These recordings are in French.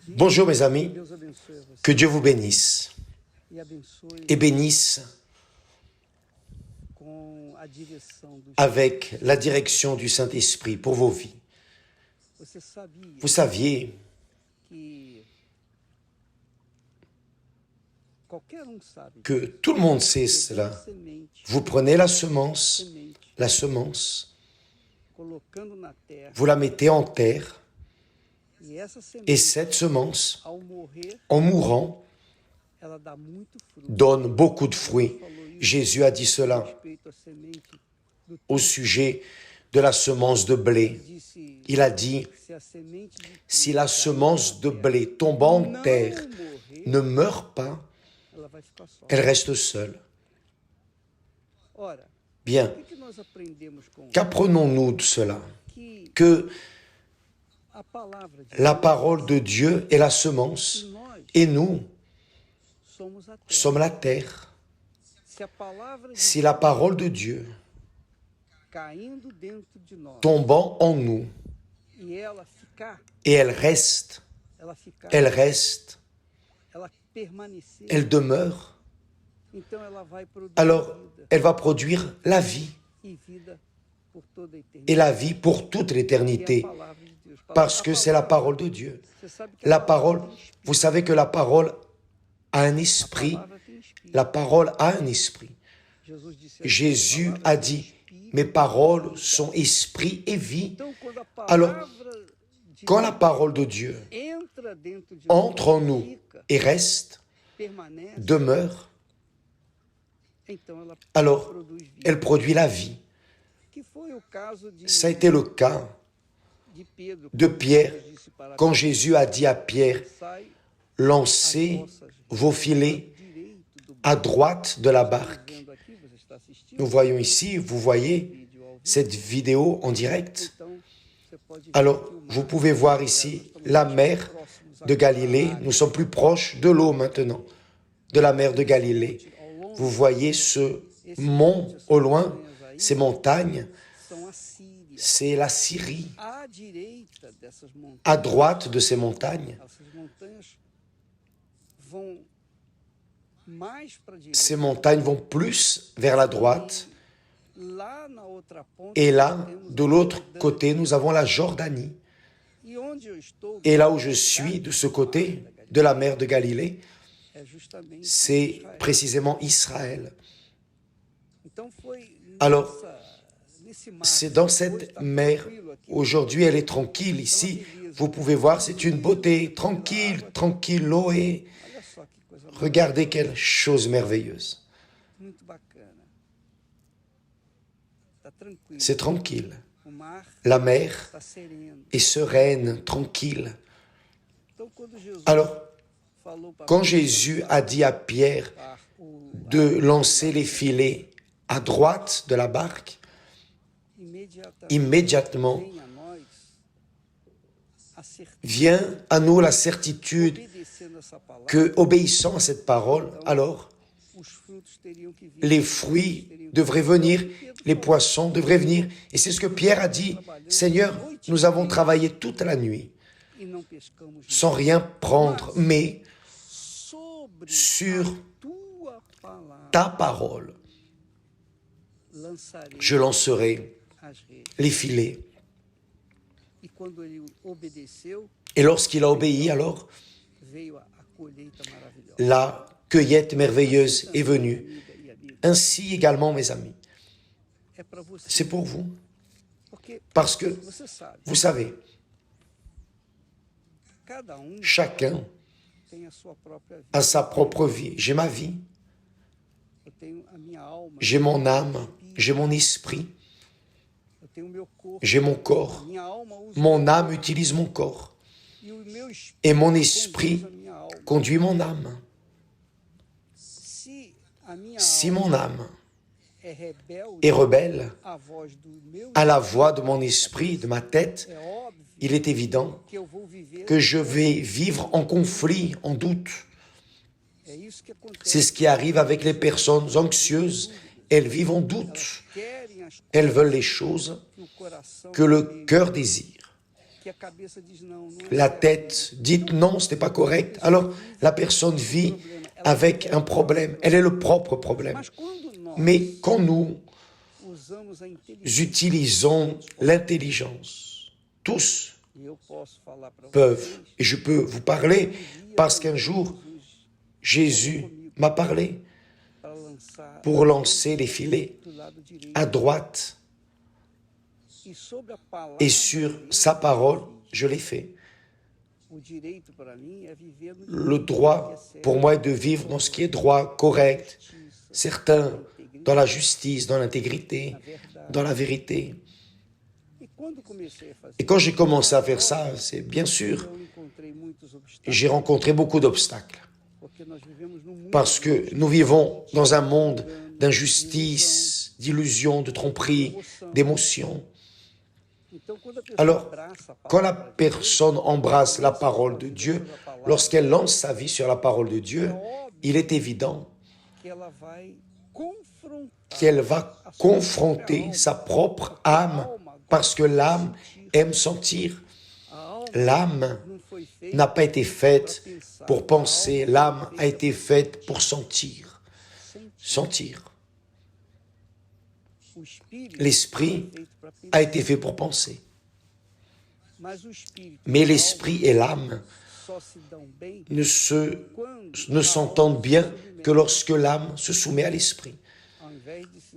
Bonjour mes amis, que Dieu vous bénisse et bénisse avec la direction du Saint-Esprit pour vos vies. Vous saviez que tout le monde sait cela. Vous prenez la semence, vous la mettez en terre, et cette semence, en mourant, donne beaucoup de fruits. Jésus a dit cela au sujet de la semence de blé. Il a dit, si la semence de blé tombant en terre ne meurt pas, elle reste seule. Bien, qu'apprenons-nous de cela? Que la parole de Dieu est la semence et nous sommes la terre. Si la parole de Dieu tombant en nous et elle reste, elle demeure, alors elle va produire la vie et la vie pour toute l'éternité parce que c'est la parole de Dieu. La parole, vous savez que la parole a un esprit, la parole a un esprit. Jésus a dit, mes paroles sont esprit et vie. Alors, quand la parole de Dieu entre en nous et reste, demeure, alors elle produit la vie. Ça a été le cas de Pierre quand Jésus a dit à Pierre, lancez vos filets à droite de la barque. Nous voyons ici, vous voyez cette vidéo en direct. Alors, vous pouvez voir ici la mer de Galilée. Nous sommes plus proches de l'eau maintenant, de la mer de Galilée. Vous voyez ce mont au loin, ces montagnes, c'est la Syrie. À droite de ces montagnes, ces montagnes vont plus vers la droite. Et là, de l'autre côté, nous avons la Jordanie. Et là où je suis, de ce côté de la mer de Galilée, c'est précisément Israël. Alors, c'est dans cette mer, aujourd'hui elle est tranquille ici, vous pouvez voir, c'est une beauté, tranquille, l'eau est... Regardez quelle chose merveilleuse. C'est tranquille. La mer est sereine, tranquille. Alors, quand Jésus a dit à Pierre de lancer les filets à droite de la barque, immédiatement vient à nous la certitude que, obéissant à cette parole, alors les fruits devraient venir, les poissons devraient venir. Et c'est ce que Pierre a dit, « Seigneur, nous avons travaillé toute la nuit sans rien prendre, mais sur ta parole, je lancerai les filets. » Et lorsqu'il a obéi, alors, la cueillette merveilleuse est venue. Ainsi également, mes amis, c'est pour vous. Parce que, vous savez, chacun a sa propre vie. J'ai ma vie, j'ai mon âme, j'ai mon esprit, j'ai mon corps. Mon âme utilise mon corps. Et mon esprit conduit mon âme. Si mon âme est rebelle à la voix de mon esprit, de ma tête, il est évident que je vais vivre en conflit, en doute. C'est ce qui arrive avec les personnes anxieuses. Elles vivent en doute. Elles veulent les choses que le cœur désire. La tête dit non, ce n'est pas correct. Alors, la personne vit avec un problème. Elle est le propre problème. Mais quand nous utilisons l'intelligence, tous peuvent, et je peux vous parler parce qu'un jour, Jésus m'a parlé pour lancer les filets à droite et sur sa parole, je l'ai fait. Le droit pour moi est de vivre dans ce qui est droit, correct, certain, dans la justice, dans l'intégrité, dans la vérité. Et quand j'ai commencé à faire ça, c'est bien sûr, j'ai rencontré beaucoup d'obstacles. Parce que nous vivons dans un monde d'injustice, d'illusion, de tromperie, d'émotion. Alors, quand la personne embrasse la parole de Dieu, lorsqu'elle lance sa vie sur la parole de Dieu, il est évident qu'elle va confronter sa propre âme, parce que l'âme aime sentir. L'âme n'a pas été faite pour penser, l'âme a été faite pour sentir. Sentir. L'esprit a été fait pour penser. Mais l'esprit et l'âme ne s'entendent bien que lorsque l'âme se soumet à l'esprit,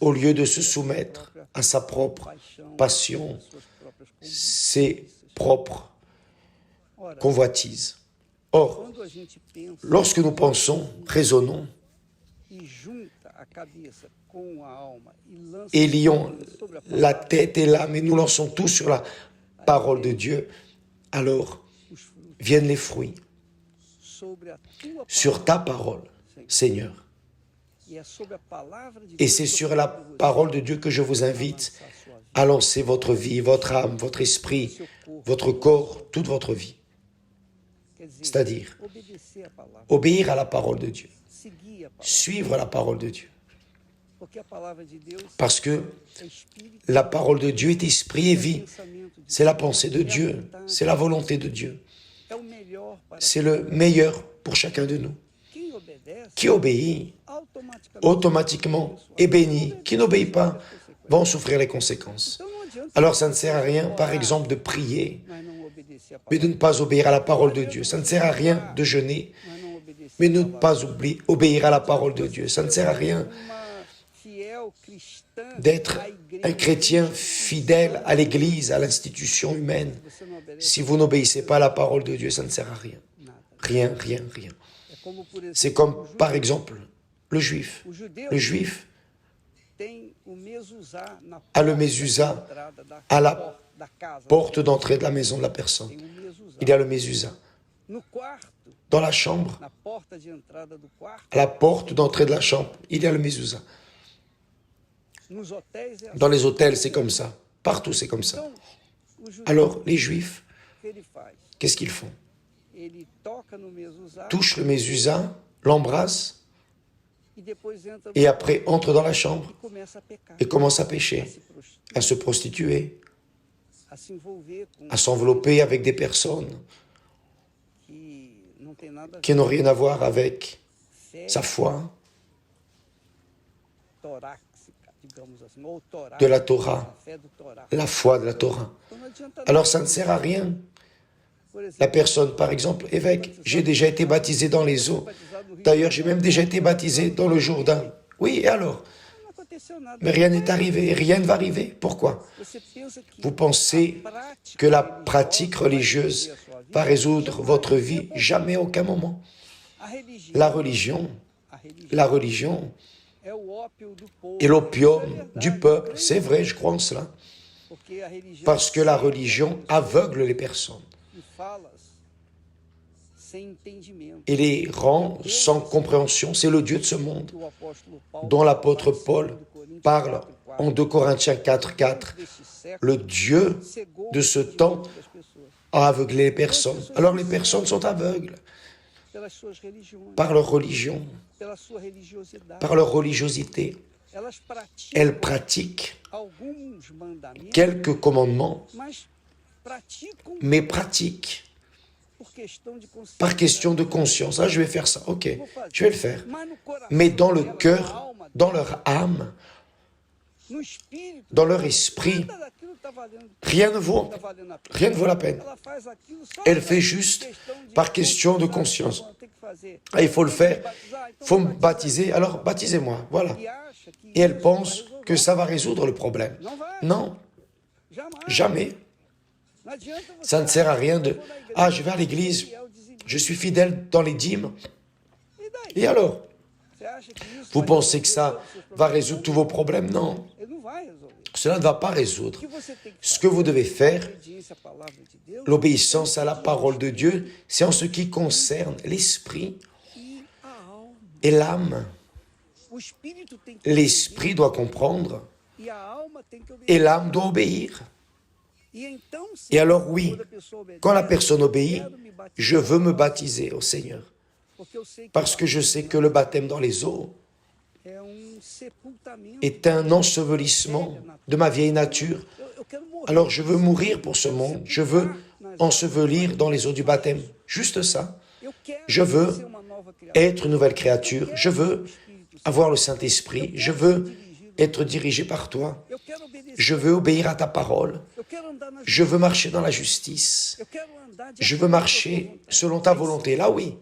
au lieu de se soumettre à sa propre passion, ses propres convoitises. Or, lorsque nous pensons, raisonnons, et lions la tête et l'âme et nous lançons tout sur la parole de Dieu, alors viennent les fruits sur ta parole, Seigneur. Et c'est sur la parole de Dieu que je vous invite à lancer votre vie, votre âme, votre esprit, votre corps, toute votre vie. C'est-à-dire obéir à la parole de Dieu, suivre la parole de Dieu. Parce que la parole de Dieu est esprit et vie. C'est la pensée de Dieu, c'est la volonté de Dieu. C'est le meilleur pour chacun de nous. Qui obéit automatiquement est béni. Qui n'obéit pas va en souffrir les conséquences. Alors ça ne sert à rien, par exemple, de prier, mais de ne pas obéir à la parole de Dieu. Ça ne sert à rien de jeûner, mais de ne pas obéir à la parole de Dieu. Ça ne sert à rien d'être un chrétien fidèle à l'Église, à l'institution humaine. Si vous n'obéissez pas à la parole de Dieu, ça ne sert à rien. Rien, rien, rien. C'est comme, par exemple, le juif. Le juif a le mezuzah à la porte d'entrée de la maison de la personne. Il y a le mezuzah. Dans la chambre, à la porte d'entrée de la chambre, il y a le mezuzah. Dans les hôtels, c'est comme ça. Partout, c'est comme ça. Alors, les Juifs, qu'est-ce qu'ils font? Touchent le mezuzah, l'embrassent, et après entrent dans la chambre et commencent à pécher, à se prostituer, à s'envelopper avec des personnes qui n'ont rien à voir avec sa foi, de la Torah, la foi de la Torah. Alors ça ne sert à rien. La personne, par exemple, évêque, j'ai déjà été baptisé dans les eaux. D'ailleurs, j'ai même déjà été baptisé dans le Jourdain. Oui, et alors? Mais rien n'est arrivé, rien ne va arriver. Pourquoi? Vous pensez que la pratique religieuse va résoudre votre vie? Jamais, à aucun moment. La religion est l'opium du peuple. C'est vrai, je crois en cela. Parce que la religion aveugle les personnes et les rend sans compréhension. C'est le Dieu de ce monde dont l'apôtre Paul parle en 2 Corinthiens 4:4. Le Dieu de ce temps a aveuglé les personnes. Alors les personnes sont aveugles par leur religion, par leur religiosité. Elles pratiquent quelques commandements, mais pratiquent par question de conscience. Ah, je vais faire ça, ok, je vais le faire. Mais dans le cœur, dans leur âme, dans leur esprit, rien ne vaut la peine. Elle fait juste par question de conscience. Ah, il faut le faire, il faut me baptiser, alors baptisez-moi, voilà. Et elle pense que ça va résoudre le problème. Non, jamais. Ça ne sert à rien de « Ah, je vais à l'église, je suis fidèle dans les dîmes. » Et alors? Vous pensez que ça va résoudre tous vos problèmes? Non. Cela ne va pas résoudre. Ce que vous devez faire, l'obéissance à la parole de Dieu, c'est en ce qui concerne l'esprit et l'âme. L'esprit doit comprendre et l'âme doit obéir. Et alors oui, quand la personne obéit, je veux me baptiser au Seigneur. Parce que je sais que le baptême dans les eaux est un ensevelissement de ma vieille nature. Alors je veux mourir pour ce monde, je veux ensevelir dans les eaux du baptême. Juste ça. Je veux être une nouvelle créature, je veux avoir le Saint-Esprit, je veux être dirigé par toi, je veux obéir à ta parole, je veux marcher dans la justice, je veux marcher selon ta volonté. Là oui,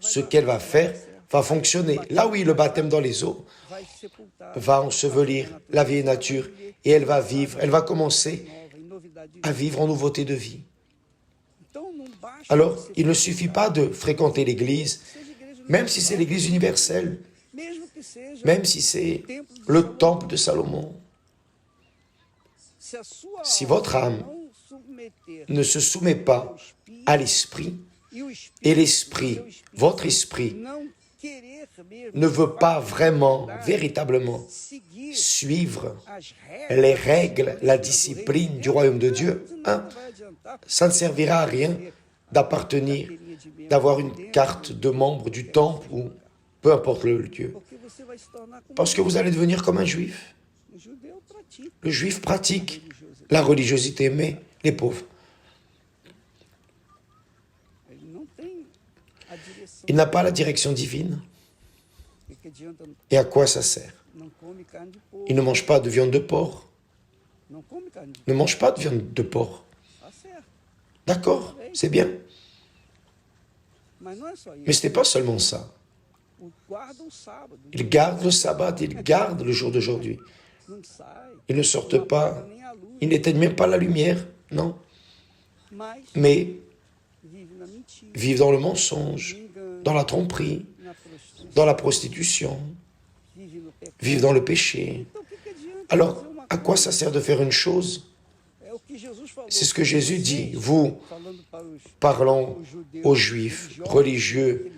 ce qu'elle va faire va fonctionner. Là oui, le baptême dans les eaux va ensevelir la vieille nature et elle va vivre, elle va commencer à vivre en nouveauté de vie. Alors, il ne suffit pas de fréquenter l'église, même si c'est l'église universelle, même si c'est le temple de Salomon. Si votre âme ne se soumet pas à l'esprit, et l'esprit, votre esprit, ne veut pas vraiment, véritablement suivre les règles, la discipline du royaume de Dieu, ça ne servira à rien d'appartenir, d'avoir une carte de membre du temple ou peu importe le lieu. Parce que vous allez devenir comme un juif. Le juif pratique la religiosité, mais les pauvres. Il n'a pas la direction divine. Et à quoi ça sert? Il ne mange pas de viande de porc. Ne mange pas de viande de porc. D'accord, c'est bien. Mais ce n'est pas seulement ça. Ils gardent le sabbat, ils gardent le jour d'aujourd'hui. Ils ne sortent pas, ils n'éteignent même pas la lumière, non. Mais vivent dans le mensonge, dans la tromperie, dans la prostitution, vivent dans le péché. Alors, à quoi ça sert de faire une chose? C'est ce que Jésus dit. Vous, parlant aux Juifs, religieux,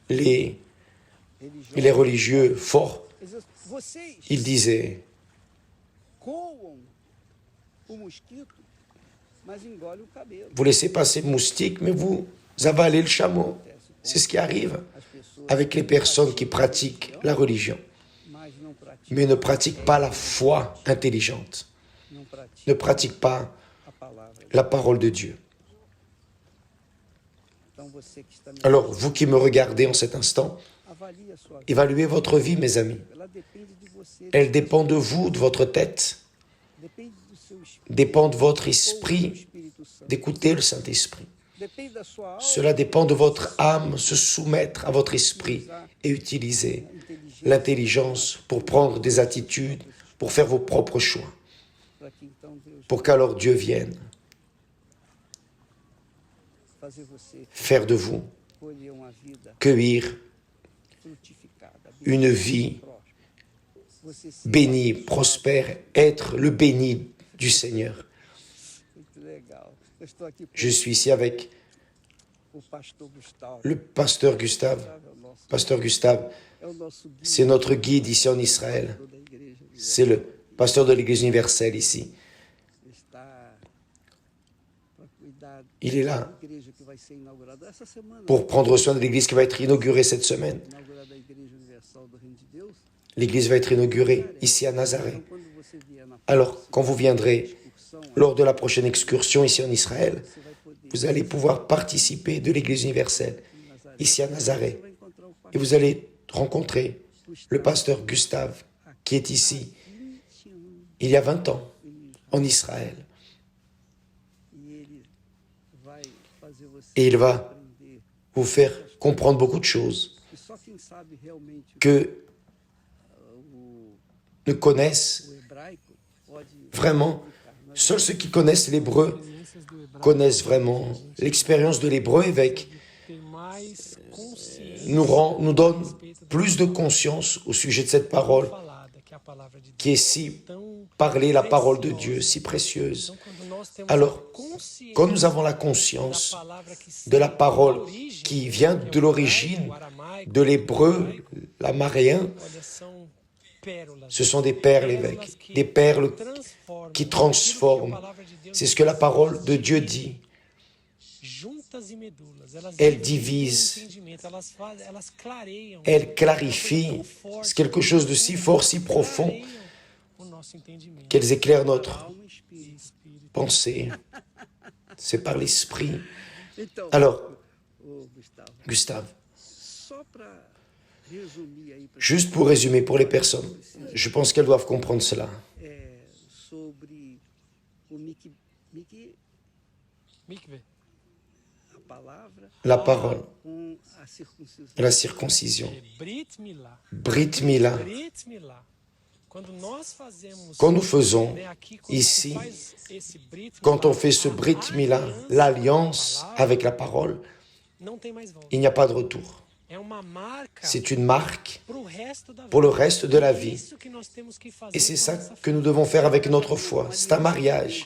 les religieux forts, il disait, vous laissez passer le moustique, mais vous avalez le chameau. C'est ce qui arrive avec les personnes qui pratiquent la religion, mais ne pratiquent pas la foi intelligente, ne pratiquent pas la parole de Dieu. Alors, vous qui me regardez en cet instant, évaluez votre vie, mes amis. Elle dépend de vous, de votre tête, dépend de votre esprit, d'écouter le Saint-Esprit. Cela dépend de votre âme, se soumettre à votre esprit et utiliser l'intelligence pour prendre des attitudes, pour faire vos propres choix, pour qu'alors Dieu vienne faire de vous, cueillir une vie bénie, prospère, être le béni du Seigneur. Je suis ici avec le pasteur Gustave. Pasteur Gustave, c'est notre guide ici en Israël. C'est le pasteur de l'Église universelle ici. Il est là pour prendre soin de l'Église qui va être inaugurée cette semaine. l'église va être inaugurée ici à Nazareth. Alors, quand vous viendrez lors de la prochaine excursion ici en Israël, vous allez pouvoir participer de l'église universelle ici à Nazareth. Et vous allez rencontrer le pasteur Gustave qui est ici il y a 20 ans en Israël. Et il va vous faire comprendre beaucoup de choses que ne connaissent vraiment, seuls ceux qui connaissent l'hébreu connaissent vraiment l'expérience de l'hébreu évêque nous donne plus de conscience au sujet de cette parole qui est si parlée, la parole de Dieu, si précieuse. Alors, quand nous avons la conscience de la parole qui vient de l'origine de l'hébreu, l'amaréen, ce sont des perles, évêque, des perles qui transforment. C'est ce que la parole de Dieu dit. Elle divise, elle clarifie. C'est quelque chose de si fort, si profond, qu'elles éclairent notre pensée. C'est par l'esprit. Alors, Gustave, juste pour résumer pour les personnes, je pense qu'elles doivent comprendre cela. La parole, la circoncision, Brit Mila. Quand nous faisons ici, quand on fait ce Brit Mila, l'alliance avec la parole, il n'y a pas de retour. C'est une marque pour le reste de la vie. Et c'est ça que nous devons faire avec notre foi. C'est un mariage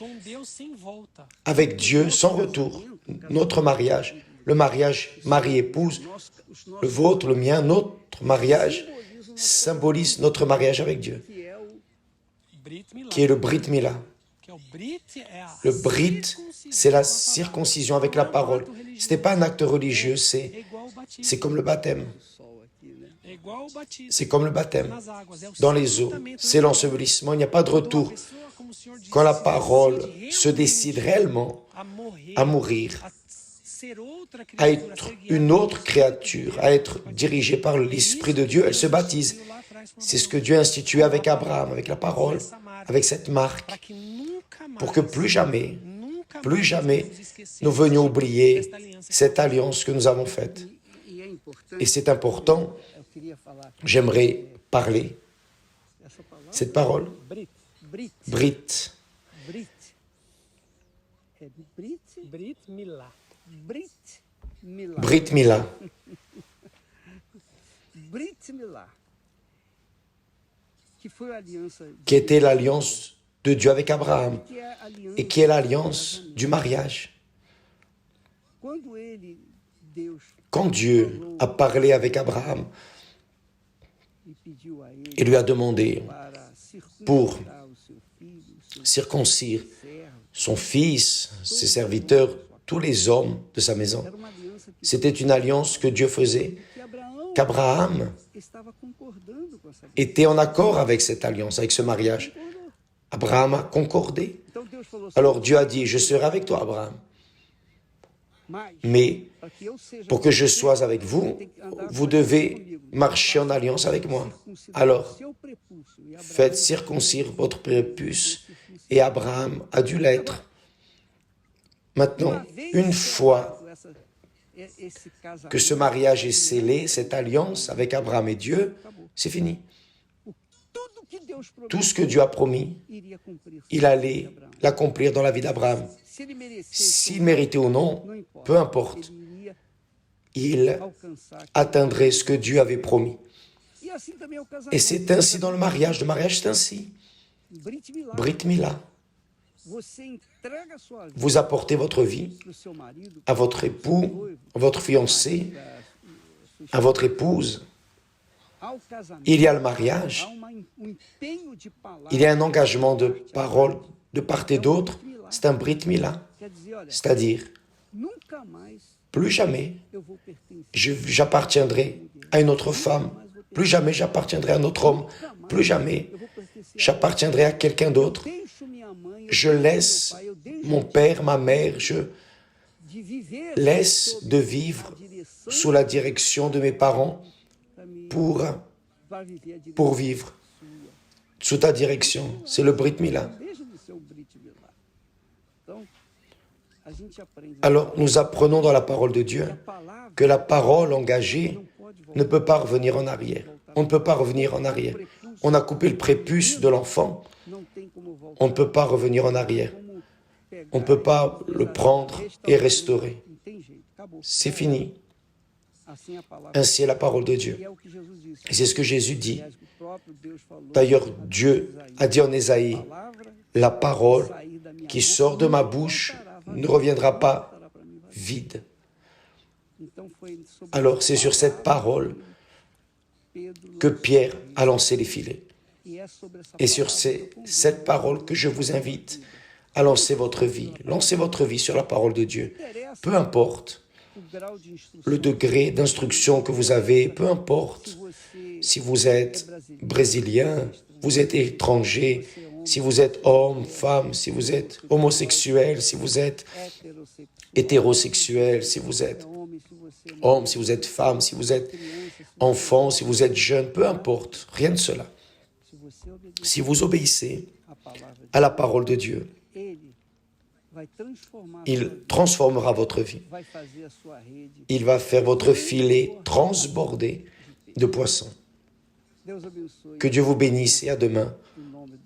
avec Dieu sans retour. Notre mariage, le mariage mari-épouse, le vôtre, le mien, notre mariage symbolise notre mariage avec Dieu, qui est le Brit Mila. Le Brit, c'est la circoncision avec la parole. Ce n'est pas un acte religieux, c'est comme le baptême. C'est comme le baptême dans les eaux. C'est l'ensevelissement, il n'y a pas de retour. Quand la parole se décide réellement à mourir, à être une autre créature, à être dirigée par l'Esprit de Dieu, elle se baptise. C'est ce que Dieu a institué avec Abraham, avec la parole, avec cette marque, pour que plus jamais, nous venions oublier cette alliance que nous avons faite. Et c'est important, j'aimerais parler, cette parole, Brit. Brit Mila. Qui était l'alliance de Dieu avec Abraham et qui est l'alliance du mariage. Quand Dieu a parlé avec Abraham et lui a demandé pour circoncire son fils, ses serviteurs, tous les hommes de sa maison, c'était une alliance que Dieu faisait, qu'Abraham était en accord avec cette alliance, avec ce mariage. Abraham a concordé. Alors Dieu a dit, je serai avec toi, Abraham. Mais pour que je sois avec vous, vous devez marcher en alliance avec moi. Alors, faites circoncire votre prépuce. Et Abraham a dû l'être. Maintenant, une fois que ce mariage est scellé, cette alliance avec Abraham et Dieu, c'est fini. Tout ce que Dieu a promis, il allait l'accomplir dans la vie d'Abraham. S'il méritait ou non, peu importe, il atteindrait ce que Dieu avait promis. Et c'est ainsi dans le mariage c'est ainsi. Brit Mila. Vous apportez votre vie à votre époux, à votre fiancé, à votre épouse. Il y a le mariage, il y a un engagement de parole de part et d'autre, c'est un Brit Mila, c'est-à-dire, plus jamais j'appartiendrai à une autre femme, Plus jamais j'appartiendrai à un autre homme. Plus jamais j'appartiendrai à quelqu'un d'autre. Je laisse mon père, ma mère, je laisse de vivre sous la direction de mes parents pour vivre sous ta direction. C'est le Brit Mila. Alors, nous apprenons dans la parole de Dieu que la parole engagée ne peut pas revenir en arrière. On ne peut pas revenir en arrière. On a coupé le prépuce de l'enfant. On ne peut pas revenir en arrière. On ne peut pas le prendre et restaurer. C'est fini. Ainsi est la parole de Dieu. Et c'est ce que Jésus dit. D'ailleurs, Dieu a dit en Ésaïe, la parole qui sort de ma bouche ne reviendra pas vide. Alors, c'est sur cette parole que Pierre a lancé les filets. Et sur cette parole que je vous invite à lancer votre vie. Lancez votre vie sur la parole de Dieu. Peu importe le degré d'instruction que vous avez, peu importe si vous êtes brésilien, vous êtes étranger, si vous êtes homme, femme, si vous êtes homosexuel, si vous êtes hétérosexuel, si vous êtes homme, si vous êtes femme, si vous êtes enfant, si vous êtes jeune, peu importe, rien de cela. Si vous obéissez à la parole de Dieu, il transformera votre vie. Il va faire votre filet transborder de poissons. Que Dieu vous bénisse et à demain,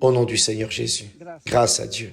au nom du Seigneur Jésus. Grâce à Dieu.